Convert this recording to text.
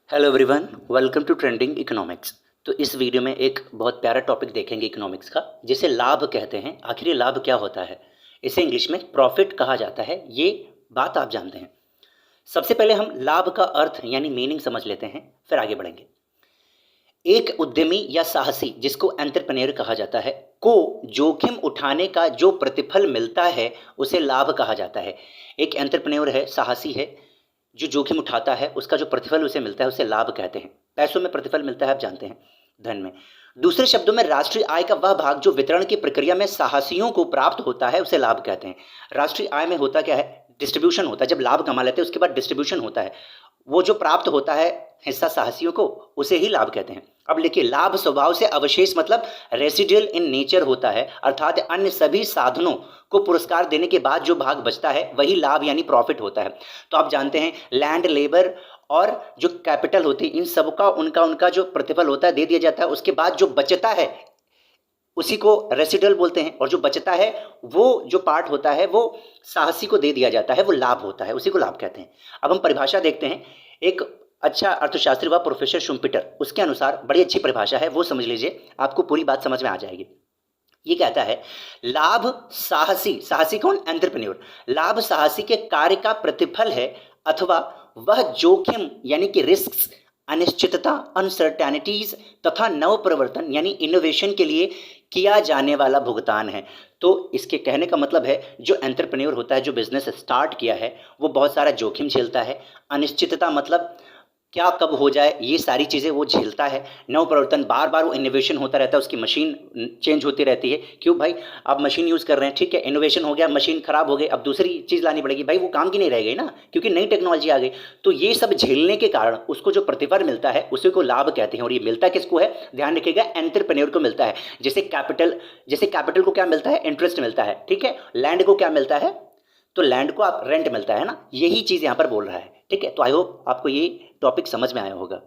Hello everyone, welcome to trending economics. तो इस video में एक बहुत प्यारा टॉपिक देखेंगे इकोनॉमिक्स का, जिसे लाभ कहते हैं। आखिर ये लाभ क्या होता है? इसे इंग्लिश में प्रॉफिट कहा जाता है। ये बात आप जानते हैं। सबसे पहले हम लाभ का अर्थ यानी मीनिंग समझ लेते हैं, फिर आगे बढ़ेंगे। एक उद्यमी या साहसी, जिसको एंटरप्रेन्योर कहा जाता है, को जोखिम उठाने का जो प्रतिफल मिलता है उसे लाभ कहा जाता है। एक एंटरप्रेन्योर है, साहसी है, जो जोखिम उठाता है, उसका जो प्रतिफल उसे मिलता है उसे लाभ कहते हैं। पैसों में प्रतिफल मिलता है, आप जानते हैं, धन में। दूसरे शब्दों में राष्ट्रीय आय का वह भाग जो वितरण की प्रक्रिया में साहसियों को प्राप्त होता है उसे लाभ कहते हैं। राष्ट्रीय आय में होता क्या है? डिस्ट्रीब्यूशन होता है। जब लाभ कमा लेते हैं उसके बाद डिस्ट्रीब्यूशन होता है। वो जो प्राप्त होता है हिस्सा साहसियों को, उसे ही लाभ कहते हैं। अब लिखिए, लाभ स्वभाव से अवशेष मतलब रेसिडुअल इन नेचर होता है, अर्थात अन्य सभी साधनों को पुरस्कार देने के बाद जो भाग बचता है वही लाभ यानी प्रॉफिट होता है। तो आप जानते हैं, लैंड, लेबर और जो कैपिटल होती है, इन सबका उनका उनका जो प्रतिफल होता है दे दिया जाता है। उसके बाद जो बचता है उसी को रेसिडुअल बोलते हैं, और जो बचता है वो जो पार्ट होता है वो साहसी को दे दिया जाता है, वो लाभ होता है, उसी को लाभ कहते हैं। अब हम परिभाषा देखते हैं। एक अच्छा अर्थशास्त्री व प्रोफेसर शुम्पीटर, उसके अनुसार बड़ी अच्छी परिभाषा है, वो समझ लीजिए, आपको पूरी बात समझ में आ जाएगी। ये कहता है, लाभ साहसी, साहसी कौन? एंटरप्रेन्योर। लाभ साहसी के कार्य का प्रतिफल है, अथवा वह जोखिम यानी कि रिस्क, अनिश्चितता, अनसर्टेनिटीज तथा नव प्रवर्तन यानी इनोवेशन के लिए किया जाने वाला भुगतान है। तो इसके कहने का मतलब है, जो एंटरप्रेन्योर होता है, जो बिजनेस स्टार्ट किया है, वो बहुत सारा जोखिम झेलता है। अनिश्चितता मतलब क्या कब हो जाए, ये सारी चीज़ें वो झेलता है। नव प्रवर्तन, बार बार वो इनोवेशन होता रहता है, उसकी मशीन चेंज होती रहती है। क्यों भाई? आप मशीन यूज़ कर रहे हैं, ठीक है, इनोवेशन हो गया, मशीन खराब हो गई, अब दूसरी चीज़ लानी पड़ेगी, भाई वो काम की नहीं रह गई ना, क्योंकि नई टेक्नोलॉजी आ गई। तो ये सब झेलने के कारण उसको जो प्रतिफल मिलता है उसी को लाभ कहते हैं। और ये मिलता किसको है? ध्यान रखिएगा, एंटरप्रेन्योर को मिलता है। जैसे कैपिटल को क्या मिलता है? इंटरेस्ट मिलता है, ठीक है। लैंड को क्या मिलता है? तो लैंड को आप रेंट मिलता है ना, यही चीज़ यहाँ पर बोल रहा है, ठीक है। तो आई होप आपको ये टॉपिक समझ में आया होगा।